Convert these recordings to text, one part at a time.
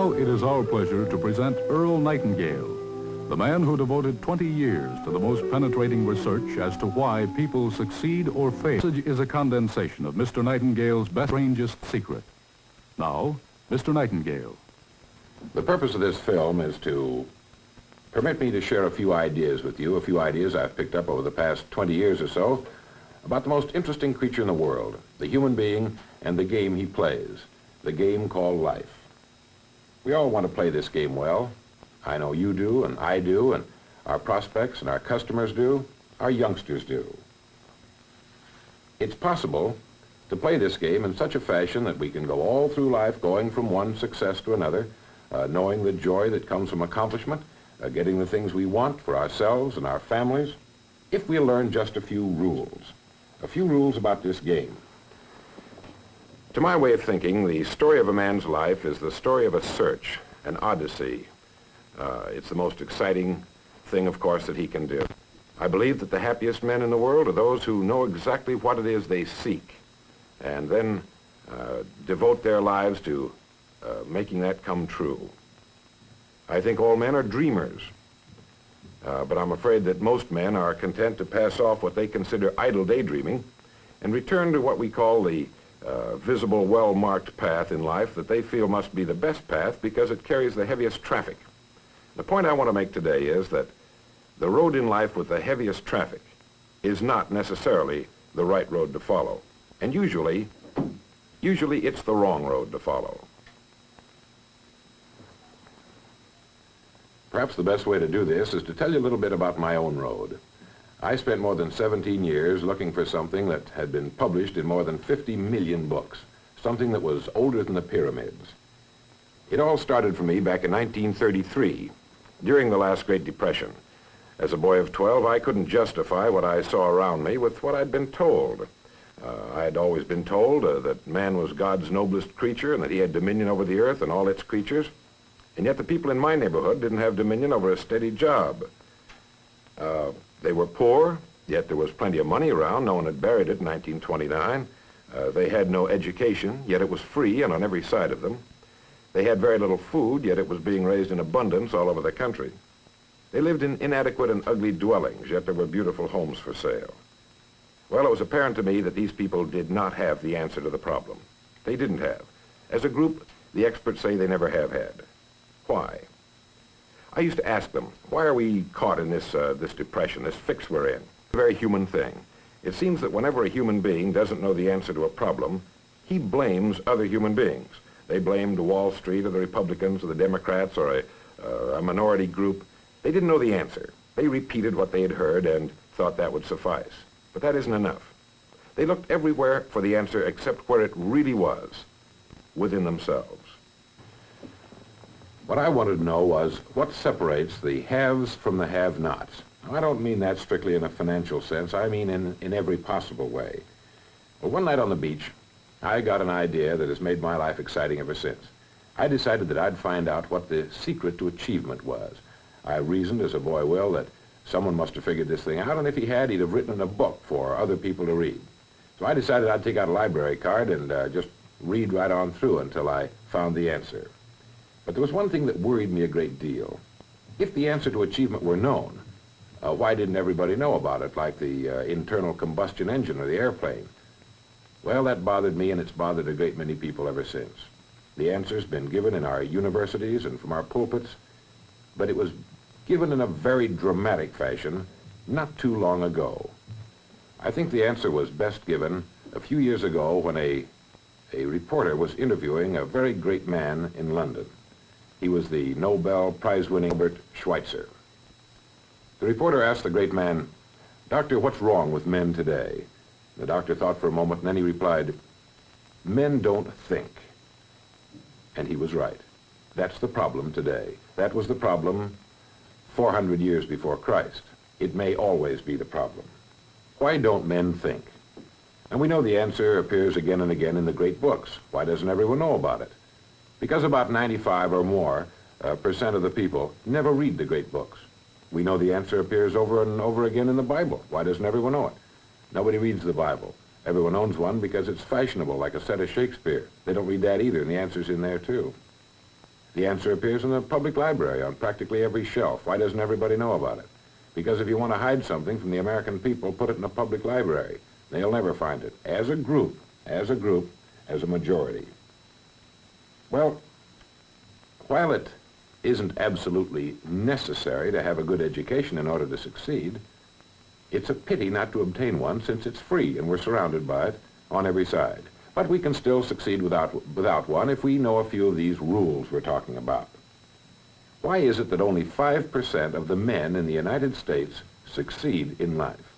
Now it is our pleasure to present Earl Nightingale, the man who devoted 20 years to the most penetrating research as to why people succeed or fail. This is a condensation of Mr. Nightingale's best, strangest secret. Now, Mr. Nightingale. The purpose of this film is to permit me to share a few ideas with you, a few ideas I've picked up over the past 20 years or so about the most interesting creature in the world, the human being and the game he plays, the game called life. We all want to play this game well. I know you do, and I do, and our prospects and our customers do, our youngsters do. It's possible to play this game in such a fashion that we can go all through life going from one success to another, knowing the joy that comes from accomplishment, getting the things we want for ourselves and our families, if we learn just a few rules about this game. To my way of thinking, the story of a man's life is the story of a search, an odyssey. It's the most exciting thing, of course, that he can do. I believe that the happiest men in the world are those who know exactly what it is they seek and then devote their lives to making that come true. I think all men are dreamers, but I'm afraid that most men are content to pass off what they consider idle daydreaming and return to what we call the visible, well-marked path in life that they feel must be the best path because it carries the heaviest traffic. The point I want to make today is that the road in life with the heaviest traffic is not necessarily the right road to follow. And usually it's the wrong road to follow. Perhaps the best way to do this is to tell you a little bit about my own road. I spent more than 17 years looking for something that had been published in more than 50 million books, something that was older than the pyramids. It all started for me back in 1933, during the last Great Depression. As a boy of 12, I couldn't justify what I saw around me with what I'd been told. I had always been told that man was God's noblest creature and that he had dominion over the earth and all its creatures. And yet the people in my neighborhood didn't have dominion over a steady job. They were poor, yet there was plenty of money around. No one had buried it in 1929. They had no education, yet it was free and on every side of them. They had very little food, yet it was being raised in abundance all over the country. They lived in inadequate and ugly dwellings, yet there were beautiful homes for sale. Well, it was apparent to me that these people did not have the answer to the problem. They didn't have. As a group, the experts say they never have had. Why? I used to ask them, why are we caught in this depression, this fix we're in? A very human thing. It seems that whenever a human being doesn't know the answer to a problem, he blames other human beings. They blamed Wall Street or the Republicans or the Democrats or a minority group. They didn't know the answer. They repeated what they had heard and thought that would suffice. But that isn't enough. They looked everywhere for the answer except where it really was, within themselves. What I wanted to know was what separates the haves from the have-nots. Now, I don't mean that strictly in a financial sense. I mean in every possible way. Well, one night on the beach, I got an idea that has made my life exciting ever since. I decided that I'd find out what the secret to achievement was. I reasoned, as a boy will, that someone must have figured this thing out, and if he had, he'd have written in a book for other people to read. So I decided I'd take out a library card and just read right on through until I found the answer. But there was one thing that worried me a great deal. If the answer to achievement were known, why didn't everybody know about it, like the internal combustion engine or the airplane? Well, that bothered me, and it's bothered a great many people ever since. The answer's been given in our universities and from our pulpits, but it was given in a very dramatic fashion not too long ago. I think the answer was best given a few years ago when a reporter was interviewing a very great man in London. He was the Nobel Prize-winning Albert Schweitzer. The reporter asked the great man, "Doctor, what's wrong with men today?" The doctor thought for a moment, and then he replied, "Men don't think." And he was right. That's the problem today. That was the problem 400 years before Christ. It may always be the problem. Why don't men think? And we know the answer appears again and again in the great books. Why doesn't everyone know about it? Because about 95 or more percent of the people never read the great books. We know the answer appears over and over again in the Bible. Why doesn't everyone know it? Nobody reads the Bible. Everyone owns one because it's fashionable, like a set of Shakespeare. They don't read that either, and the answer's in there too. The answer appears in the public library on practically every shelf. Why doesn't everybody know about it? Because if you want to hide something from the American people, put it in a public library. They'll never find it. As a group, as a majority. Well, while it isn't absolutely necessary to have a good education in order to succeed, it's a pity not to obtain one since it's free and we're surrounded by it on every side. But we can still succeed without one if we know a few of these rules we're talking about. Why is it that only 5% of the men in the United States succeed in life?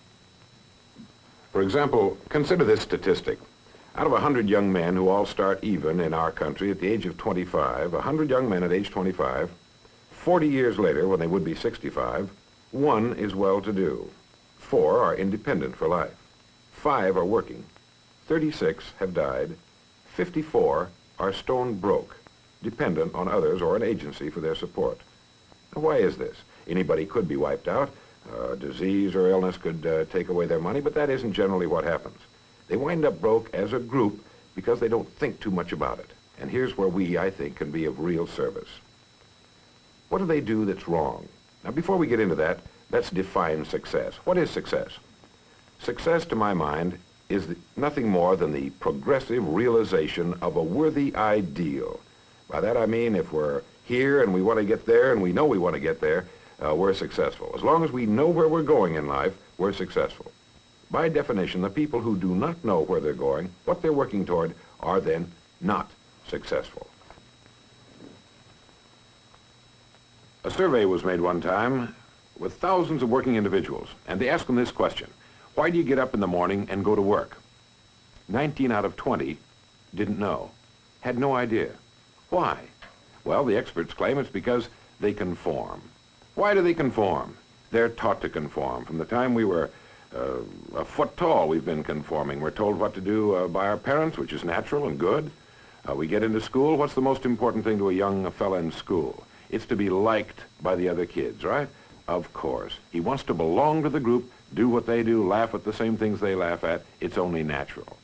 For example, consider this statistic. Out of 100 young men who all start even in our country at the age of 25, 100 young men at age 25, 40 years later, when they would be 65, 1 is well-to-do. 4 are independent for life. 5 are working. 36 have died. 54 are stone broke, dependent on others or an agency for their support. Now, why is this? Anybody could be wiped out. Disease or illness could take away their money, but that isn't generally what happens. They wind up broke as a group because they don't think too much about it. And here's where we, I think, can be of real service. What do they do that's wrong? Now, before we get into that, let's define success. What is success? Success, to my mind, is nothing more than the progressive realization of a worthy ideal. By that I mean if we're here and we want to get there and we know we want to get there, we're successful. As long as we know where we're going in life, we're successful. By definition, the people who do not know where they're going, what they're working toward, are then not successful. A survey was made one time with thousands of working individuals, and they asked them this question: why do you get up in the morning and go to work? 19 out of 20 didn't know, had no idea. Why? Well, the experts claim it's because they conform. Why do they conform? They're taught to conform. From the time we were a foot tall, we've been conforming. We're told what to do by our parents, which is natural and good. We get into school. What's the most important thing to a young fella in school? It's to be liked by the other kids, right? Of course. He wants to belong to the group, do what they do, laugh at the same things they laugh at. It's only natural.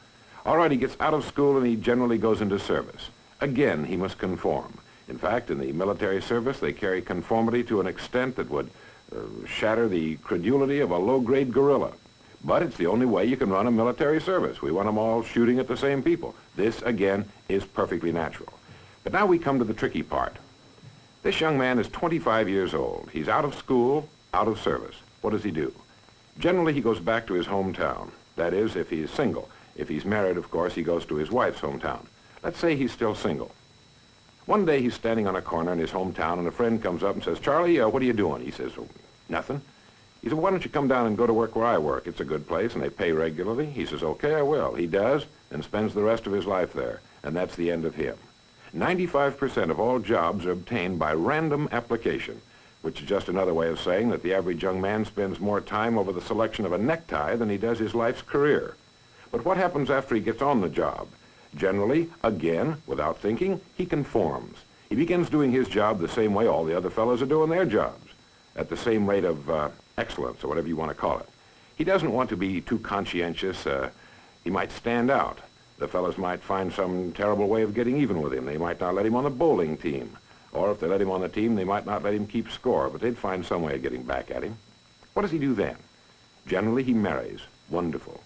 All right, he gets out of school and he generally goes into service. Again, he must conform. In fact, in the military service, they carry conformity to an extent that would shatter the credulity of a low-grade guerrilla. But it's the only way you can run a military service. We want them all shooting at the same people. This, again, is perfectly natural. But now we come to the tricky part. This young man is 25 years old. He's out of school, out of service. What does he do? Generally, he goes back to his hometown. That is, if he's single. If he's married, of course, he goes to his wife's hometown. Let's say he's still single. One day he's standing on a corner in his hometown and a friend comes up and says, "Charlie, what are you doing?" He says, "Oh, nothing." He said, "Why don't you come down and go to work where I work? It's a good place and they pay regularly." He says, "Okay, I will." He does and spends the rest of his life there. And that's the end of him. 95% of all jobs are obtained by random application, which is just another way of saying that the average young man spends more time over the selection of a necktie than he does his life's career. But what happens after he gets on the job? Generally, again, without thinking, he conforms. He begins doing his job the same way all the other fellows are doing their jobs, at the same rate of excellence, or whatever you want to call it. He doesn't want to be too conscientious. He might stand out. The fellows might find some terrible way of getting even with him. They might not let him on the bowling team. Or if they let him on the team, they might not let him keep score, but they'd find some way of getting back at him. What does he do then? Generally, he marries. Wonderful.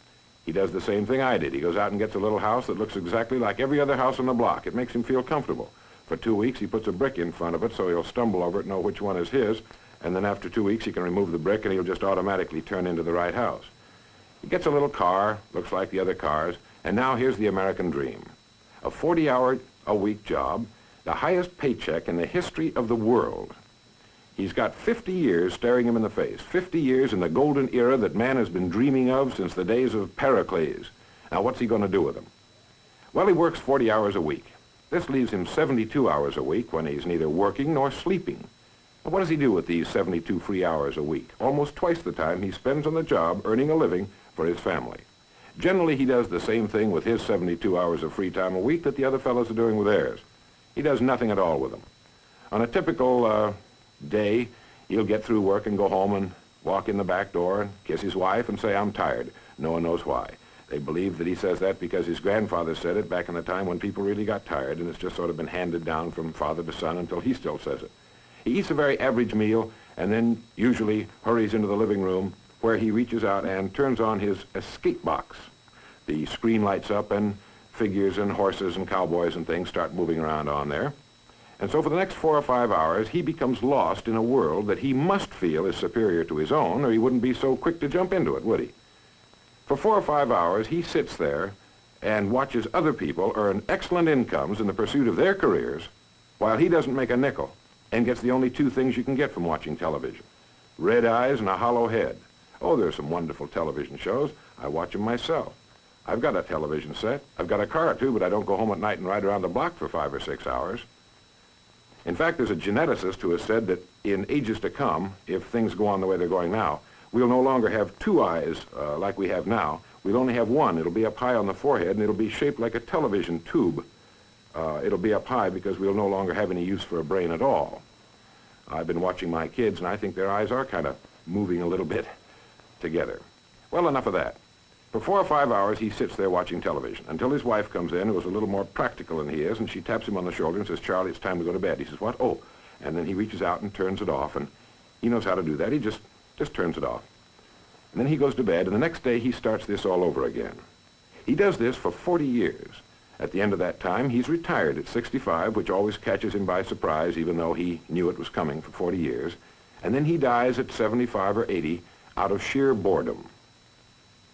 He does the same thing I did. He goes out and gets a little house that looks exactly like every other house on the block. It makes him feel comfortable. For 2 weeks, he puts a brick in front of it so he'll stumble over it, know which one is his, and then after 2 weeks, he can remove the brick and he'll just automatically turn into the right house. He gets a little car, looks like the other cars, and now here's the American dream. A 40-hour-a-week job, the highest paycheck in the history of the world. He's got 50 years staring him in the face, 50 years in the golden era that man has been dreaming of since the days of Pericles. Now, what's he going to do with them? Well, he works 40 hours a week. This leaves him 72 hours a week when he's neither working nor sleeping. But what does he do with these 72 free hours a week? Almost twice the time he spends on the job earning a living for his family. Generally, he does the same thing with his 72 hours of free time a week that the other fellows are doing with theirs. He does nothing at all with them. On a typical day, he'll get through work and go home and walk in the back door and kiss his wife and say, "I'm tired." No one knows why. They believe that he says that because his grandfather said it back in the time when people really got tired, and it's just sort of been handed down from father to son until he still says it. He eats a very average meal and then usually hurries into the living room where he reaches out and turns on his escape box. The screen lights up and figures and horses and cowboys and things start moving around on there. And so for the next 4 or 5 hours, he becomes lost in a world that he must feel is superior to his own, or he wouldn't be so quick to jump into it, would he? For 4 or 5 hours, he sits there and watches other people earn excellent incomes in the pursuit of their careers while he doesn't make a nickel and gets the only 2 things you can get from watching television: red eyes and a hollow head. Oh, there's some wonderful television shows. I watch them myself. I've got a television set. I've got a car, too, but I don't go home at night and ride around the block for 5 or 6 hours. In fact, there's a geneticist who has said that in ages to come, if things go on the way they're going now, we'll no longer have 2 eyes like we have now. We'll only have 1. It'll be up high on the forehead, and it'll be shaped like a television tube. It'll be up high because we'll no longer have any use for a brain at all. I've been watching my kids, and I think their eyes are kind of moving a little bit together. Well, enough of that. For 4 or 5 hours, he sits there watching television until his wife comes in, who is a little more practical than he is, and she taps him on the shoulder and says, "Charlie, it's time to go to bed." He says, "What?" "Oh." And then he reaches out and turns it off, and he knows how to do that. He just turns it off. And then he goes to bed, and the next day he starts this all over again. He does this for 40 years. At the end of that time, he's retired at 65, which always catches him by surprise, even though he knew it was coming for 40 years. And then he dies at 75 or 80 out of sheer boredom.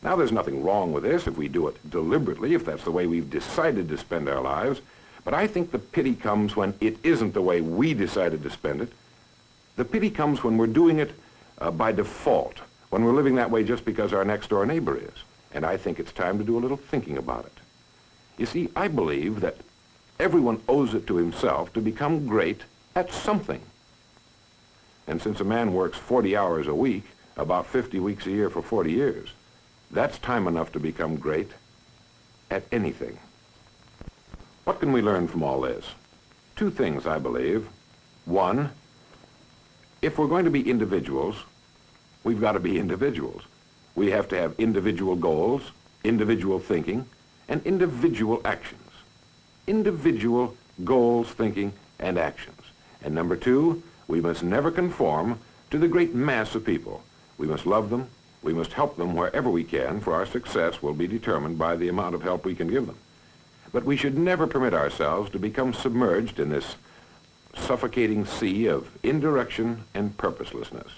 Now, there's nothing wrong with this if we do it deliberately, if that's the way we've decided to spend our lives. But I think the pity comes when it isn't the way we decided to spend it. The pity comes when we're doing it by default, when we're living that way just because our next-door neighbor is. And I think it's time to do a little thinking about it. You see, I believe that everyone owes it to himself to become great at something. And since a man works 40 hours a week, about 50 weeks a year for 40 years, that's time enough to become great at anything. What can we learn from all this? 2 things, I believe. 1, if we're going to be individuals, we've got to be individuals. We have to have individual goals, individual thinking, and individual actions. Individual goals, thinking, and actions. And number 2, we must never conform to the great mass of people. We must love them. We must help them wherever we can, for our success will be determined by the amount of help we can give them. But we should never permit ourselves to become submerged in this suffocating sea of indirection and purposelessness.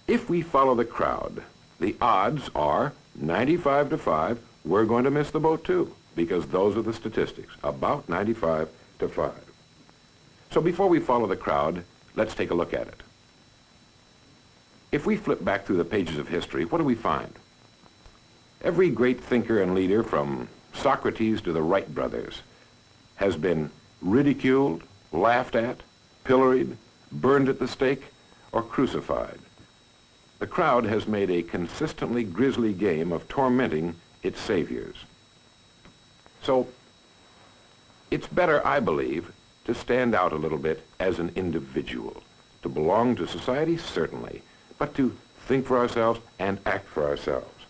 If we follow the crowd, the odds are 95 to 5, we're going to miss the boat too, because those are the statistics, about 95 to 5. So before we follow the crowd, let's take a look at it. If we flip back through the pages of history, what do we find? Every great thinker and leader, from Socrates to the Wright brothers, has been ridiculed, laughed at, pilloried, burned at the stake, or crucified. The crowd has made a consistently grisly game of tormenting its saviors. So it's better, I believe, to stand out a little bit as an individual. To belong to society, certainly, but to think for ourselves and act for ourselves.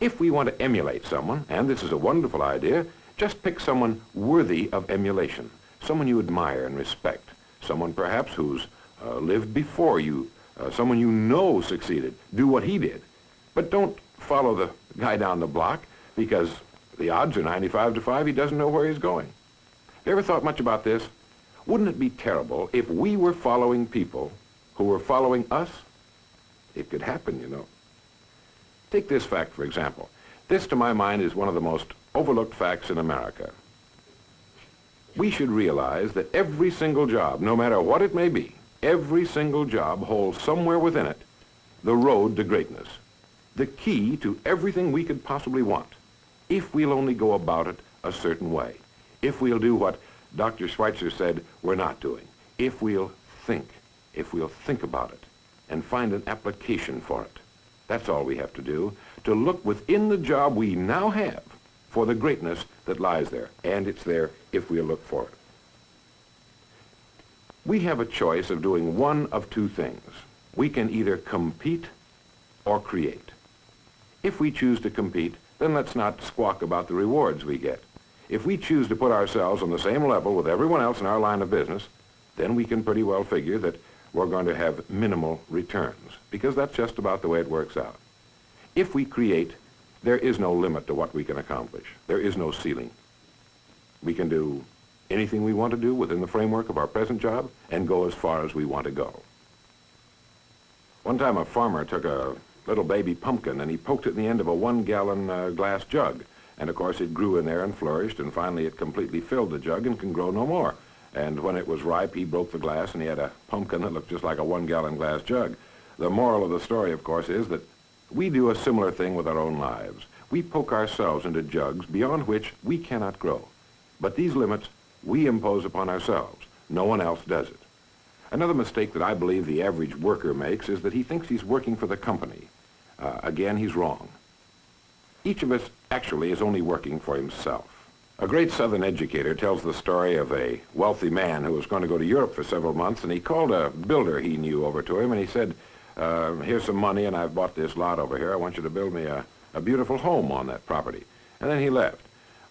If we want to emulate someone, and this is a wonderful idea, just pick someone worthy of emulation, someone you admire and respect, someone perhaps who's lived before you, someone you know succeeded. Do what he did. But don't follow the guy down the block, because the odds are 95 to 5 he doesn't know where he's going. You ever thought much about this? Wouldn't it be terrible if we were following people who were following us? It could happen, you know. Take this fact, for example. This, to my mind, is one of the most overlooked facts in America. We should realize that every single job, no matter what it may be, every single job holds somewhere within it the road to greatness, the key to everything we could possibly want, if we'll only go about it a certain way, if we'll do what Dr. Schweitzer said we're not doing, if we'll think about it and find an application for it. That's all we have to do, to look within the job we now have for the greatness that lies there, and it's there if we'll look for it. We have a choice of doing one of 2 things. We can either compete or create. If we choose to compete, then let's not squawk about the rewards we get. If we choose to put ourselves on the same level with everyone else in our line of business, then we can pretty well figure that we're going to have minimal returns, because that's just about the way it works out. If we create, there is no limit to what we can accomplish. There is no ceiling. We can do anything we want to do within the framework of our present job and go as far as we want to go. One time a farmer took a little baby pumpkin and he poked it in the end of a 1-gallon glass jug. And of course it grew in there and flourished, and finally it completely filled the jug and can grow no more. And when it was ripe, he broke the glass and he had a pumpkin that looked just like a 1-gallon glass jug. The moral of the story, of course, is that we do a similar thing with our own lives. We poke ourselves into jugs beyond which we cannot grow. But these limits we impose upon ourselves. No one else does it. Another mistake that I believe the average worker makes is that he thinks he's working for the company. Again, he's wrong. Each of us actually is only working for himself. A great Southern educator tells the story of a wealthy man who was going to go to Europe for several months, and he called a builder he knew over to him, and he said, here's some money, and I've bought this lot over here. I want you to build me a beautiful home on that property. And then he left.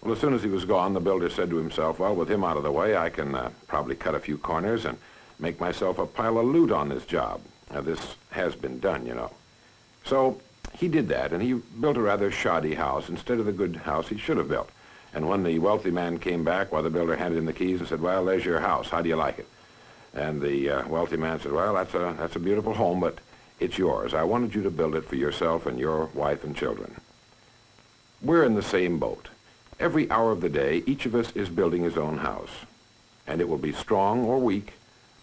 Well, as soon as he was gone, the builder said to himself, well, with him out of the way, I can probably cut a few corners and make myself a pile of loot on this job. Now, this has been done, you know. So he did that, and he built a rather shoddy house instead of the good house he should have built. And when the wealthy man came back, the builder handed him the keys and said, well, there's your house. How do you like it? And the wealthy man said, well, that's a beautiful home, but it's yours. I wanted you to build it for yourself and your wife and children. We're in the same boat. Every hour of the day, each of us is building his own house. And it will be strong or weak,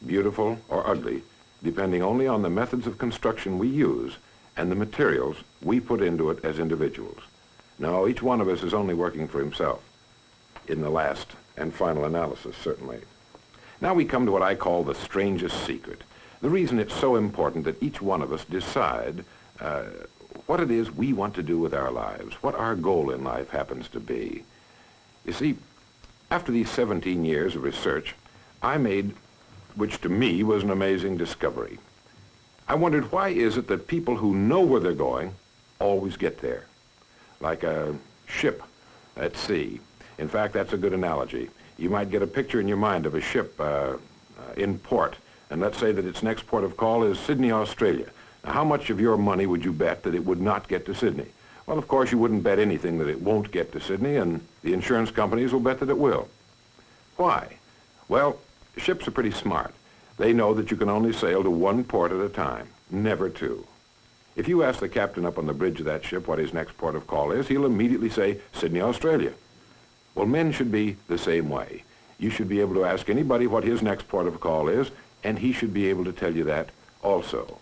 beautiful or ugly, depending only on the methods of construction we use and the materials we put into it as individuals. No, each one of us is only working for himself, in the last and final analysis, certainly. Now we come to what I call the strangest secret. The reason it's so important that each one of us decide what it is we want to do with our lives, what our goal in life happens to be. You see, after these 17 years of research, I made, which to me was an amazing discovery. I wondered, why is it that people who know where they're going always get there? Like a ship at sea. In fact, that's a good analogy. You might get a picture in your mind of a ship in port, and let's say that its next port of call is Sydney, Australia. Now, how much of your money would you bet that it would not get to Sydney? Well, of course, you wouldn't bet anything that it won't get to Sydney, and the insurance companies will bet that it will. Why? Well, ships are pretty smart. They know that you can only sail to one port at a time, never two. If you ask the captain up on the bridge of that ship what his next port of call is, he'll immediately say, Sydney, Australia. Well, men should be the same way. You should be able to ask anybody what his next port of call is, and he should be able to tell you that also.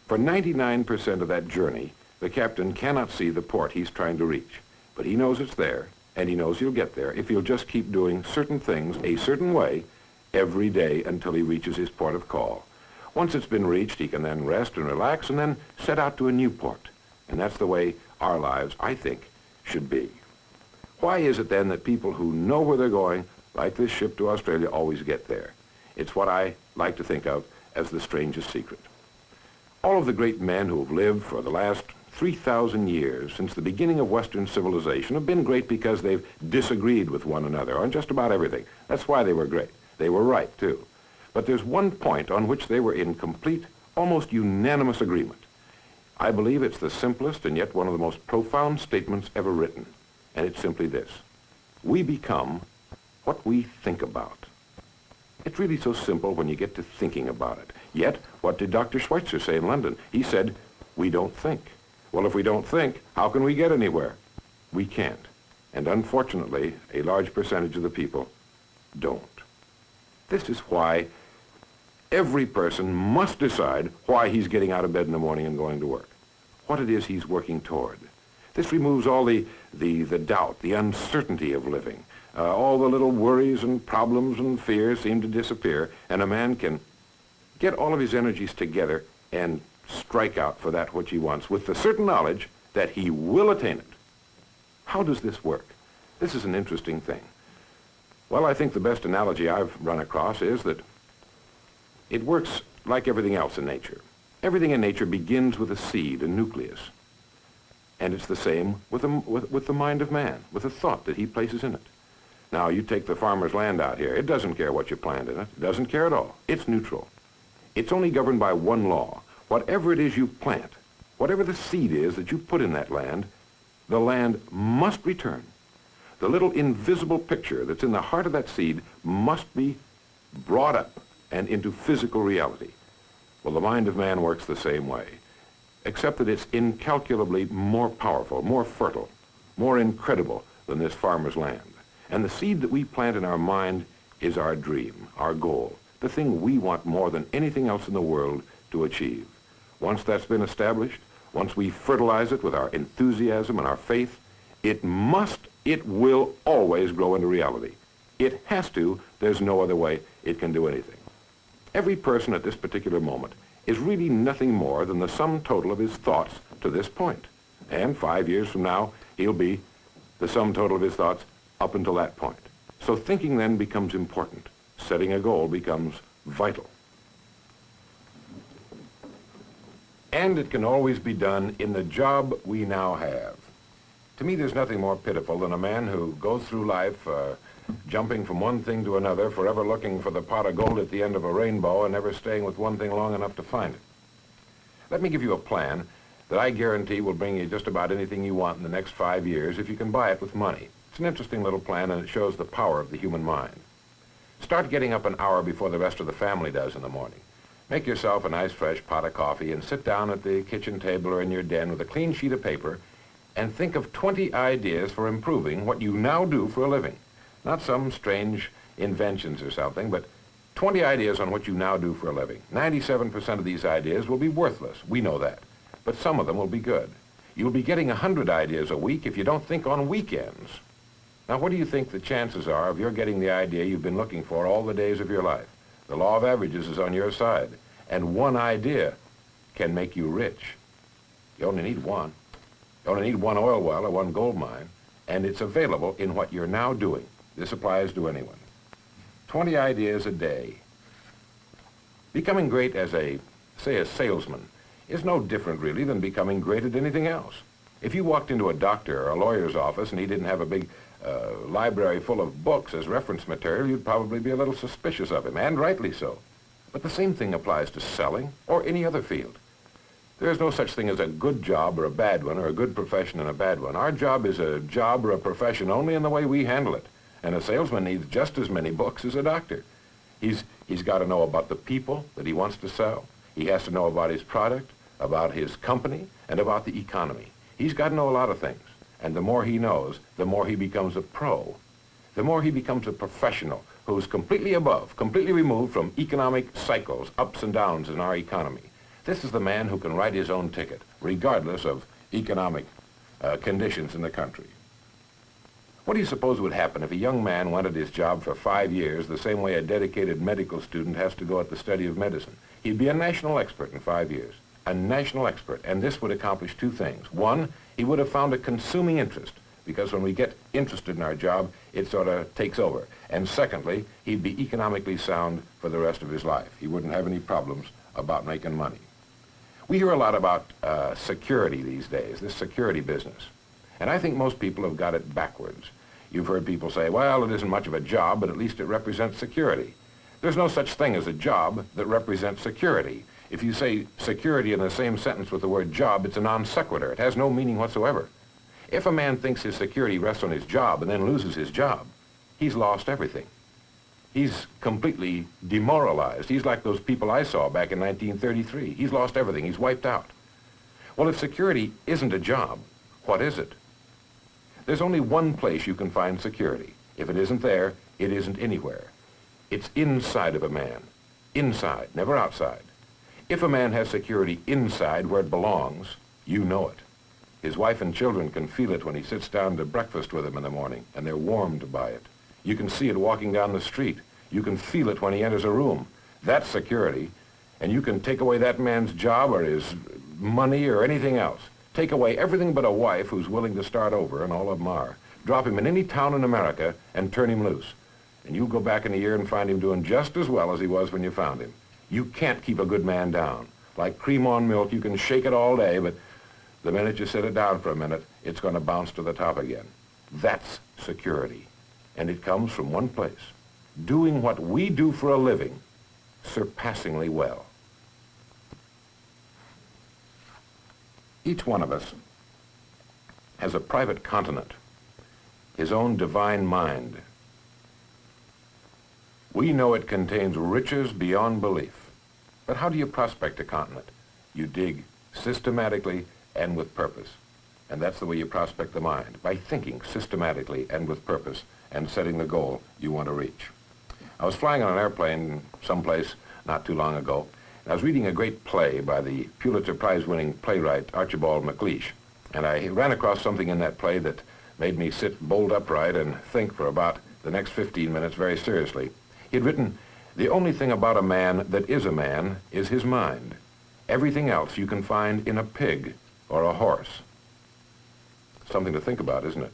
For 99% of that journey, the captain cannot see the port he's trying to reach, but he knows it's there, and he knows he'll get there if he'll just keep doing certain things a certain way every day until he reaches his port of call. Once it's been reached, he can then rest and relax and then set out to a new port. And that's the way our lives, I think, should be. Why is it then that people who know where they're going, like this ship to Australia, always get there? It's what I like to think of as the strangest secret. All of the great men who have lived for the last 3,000 years, since the beginning of Western civilization, have been great because they've disagreed with one another on just about everything. That's why they were great. They were right, too. But there's one point on which they were in complete, almost unanimous agreement. I believe it's the simplest and yet one of the most profound statements ever written. And it's simply this: we become what we think about. It's really so simple when you get to thinking about it. Yet, what did Dr. Schweitzer say in London? He said, we don't think. Well, if we don't think, how can we get anywhere? We can't. And unfortunately, a large percentage of the people don't. This is why every person must decide why he's getting out of bed in the morning and going to work, what it is he's working toward. This removes all the doubt, the uncertainty of living. All the little worries and problems and fears seem to disappear, and a man can get all of his energies together and strike out for that which he wants with the certain knowledge that he will attain it. How does this work? This is an interesting thing. Well, I think the best analogy I've run across is that it works like everything else in nature. Everything in nature begins with a seed, a nucleus. And it's the same with the mind of man, with the thought that he places in it. Now, you take the farmer's land out here. It doesn't care what you plant in it. It doesn't care at all. It's neutral. It's only governed by one law. Whatever it is you plant, whatever the seed is that you put in that land, the land must return. The little invisible picture that's in the heart of that seed must be brought up and into physical reality. Well, the mind of man works the same way, except that it's incalculably more powerful, more fertile, more incredible than this farmer's land. And the seed that we plant in our mind is our dream, our goal, the thing we want more than anything else in the world to achieve. Once that's been established, once we fertilize it with our enthusiasm and our faith, it will always grow into reality. It has to. There's no other way it can do anything. Every person at this particular moment is really nothing more than the sum total of his thoughts to this point. And 5 years from now, he'll be the sum total of his thoughts up until that point. So thinking then becomes important. Setting a goal becomes vital. And it can always be done in the job we now have. To me, there's nothing more pitiful than a man who goes through life jumping from one thing to another, forever looking for the pot of gold at the end of a rainbow and never staying with one thing long enough to find it. Let me give you a plan that I guarantee will bring you just about anything you want in the next 5 years if you can buy it with money. It's an interesting little plan, and it shows the power of the human mind. Start getting up an hour before the rest of the family does in the morning. Make yourself a nice fresh pot of coffee and sit down at the kitchen table or in your den with a clean sheet of paper and think of 20 ideas for improving what you now do for a living. Not some strange inventions or something, but 20 ideas on what you now do for a living. 97% of these ideas will be worthless. We know that. But some of them will be good. You'll be getting 100 ideas a week if you don't think on weekends. Now, what do you think the chances are of your getting the idea you've been looking for all the days of your life? The law of averages is on your side, and one idea can make you rich. You only need one. You only need one oil well or one gold mine, and it's available in what you're now doing. This applies to anyone. 20 ideas a day. Becoming great as a salesman is no different really than becoming great at anything else. If you walked into a doctor or a lawyer's office and he didn't have a big library full of books as reference material, you'd probably be a little suspicious of him, and rightly so. But the same thing applies to selling or any other field. There is no such thing as a good job or a bad one, or a good profession and a bad one. Our job is a job or a profession only in the way we handle it. And a salesman needs just as many books as a doctor. He's got to know about the people that he wants to sell. He has to know about his product, about his company, and about the economy. He's got to know a lot of things. And the more he knows, the more he becomes a pro. The more he becomes a professional who's completely above, completely removed from economic cycles, ups and downs in our economy. This is the man who can write his own ticket, regardless of economic conditions in the country. What do you suppose would happen if a young man went at his job for 5 years the same way a dedicated medical student has to go at the study of medicine? He'd be a national expert in 5 years. A national expert, and this would accomplish two things. One, he would have found a consuming interest, because when we get interested in our job, it sort of takes over. And secondly, he'd be economically sound for the rest of his life. He wouldn't have any problems about making money. We hear a lot about security these days, this security business. And I think most people have got it backwards. You've heard people say, well, it isn't much of a job, but at least it represents security. There's no such thing as a job that represents security. If you say security in the same sentence with the word job, it's a non sequitur. It has no meaning whatsoever. If a man thinks his security rests on his job and then loses his job, he's lost everything. He's completely demoralized. He's like those people I saw back in 1933. He's lost everything. He's wiped out. Well, if security isn't a job, what is it? There's only one place you can find security. If it isn't there, it isn't anywhere. It's inside of a man. Inside, never outside. If a man has security inside where it belongs, you know it. His wife and children can feel it when he sits down to breakfast with them in the morning, and they're warmed by it. You can see it walking down the street. You can feel it when he enters a room. That's security. And you can take away that man's job or his money or anything else. Take away everything but a wife who's willing to start over, and all of them are. Drop him in any town in America and turn him loose. And you'll go back in a year and find him doing just as well as he was when you found him. You can't keep a good man down. Like cream on milk, you can shake it all day, but The minute you sit it down for a minute, it's going to bounce to the top again. That's security. And it comes from one place: doing what we do for a living surpassingly well. Each one of us has a private continent, his own divine mind. We know it contains riches beyond belief. But how do you prospect a continent? You dig systematically and with purpose. And that's the way you prospect the mind, by thinking systematically and with purpose and setting the goal you want to reach. I was flying on an airplane someplace not too long ago, and I was reading a great play by the Pulitzer Prize-winning playwright Archibald MacLeish, and I ran across something in that play that made me sit bolt upright and think for about the next 15 minutes very seriously. He'd written, "The only thing about a man that is a man is his mind. Everything else you can find in a pig or a horse." Something to think about, isn't it?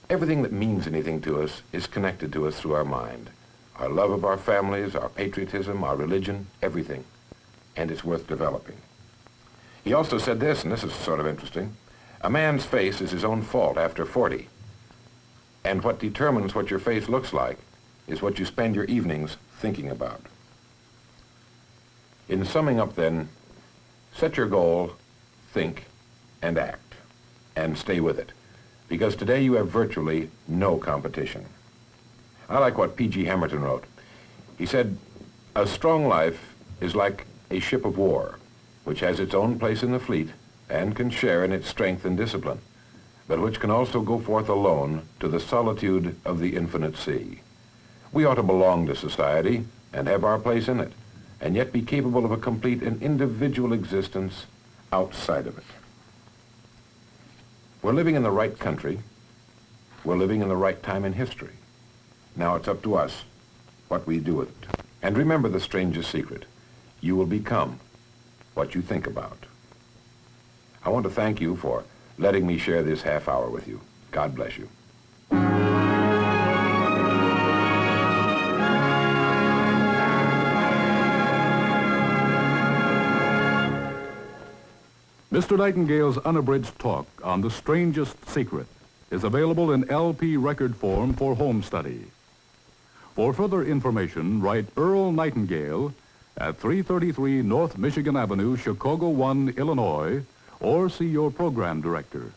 Everything that means anything to us is connected to us through our mind. Our love of our families, our patriotism, our religion, everything. And it's worth developing. He also said this, and this is sort of interesting: a man's face is his own fault after 40. And what determines what your face looks like is what you spend your evenings thinking about. In summing up then, set your goal, think, and act, and stay with it, because today you have virtually no competition. I like what P.G. Hamilton wrote. He said, "A strong life is like a ship of war, which has its own place in the fleet and can share in its strength and discipline, but which can also go forth alone to the solitude of the infinite sea. We ought to belong to society and have our place in it, and yet be capable of a complete and individual existence outside of it." We're living in the right country. We're living in the right time in history. Now it's up to us what we do with it. And remember the strangest secret: you will become what you think about. I want to thank you for letting me share this half hour with you. God bless you. Mr. Nightingale's unabridged talk on The Strangest Secret is available in LP record form for home study. For further information, write Earl Nightingale at 333 North Michigan Avenue, Chicago 1, Illinois, or see your program director.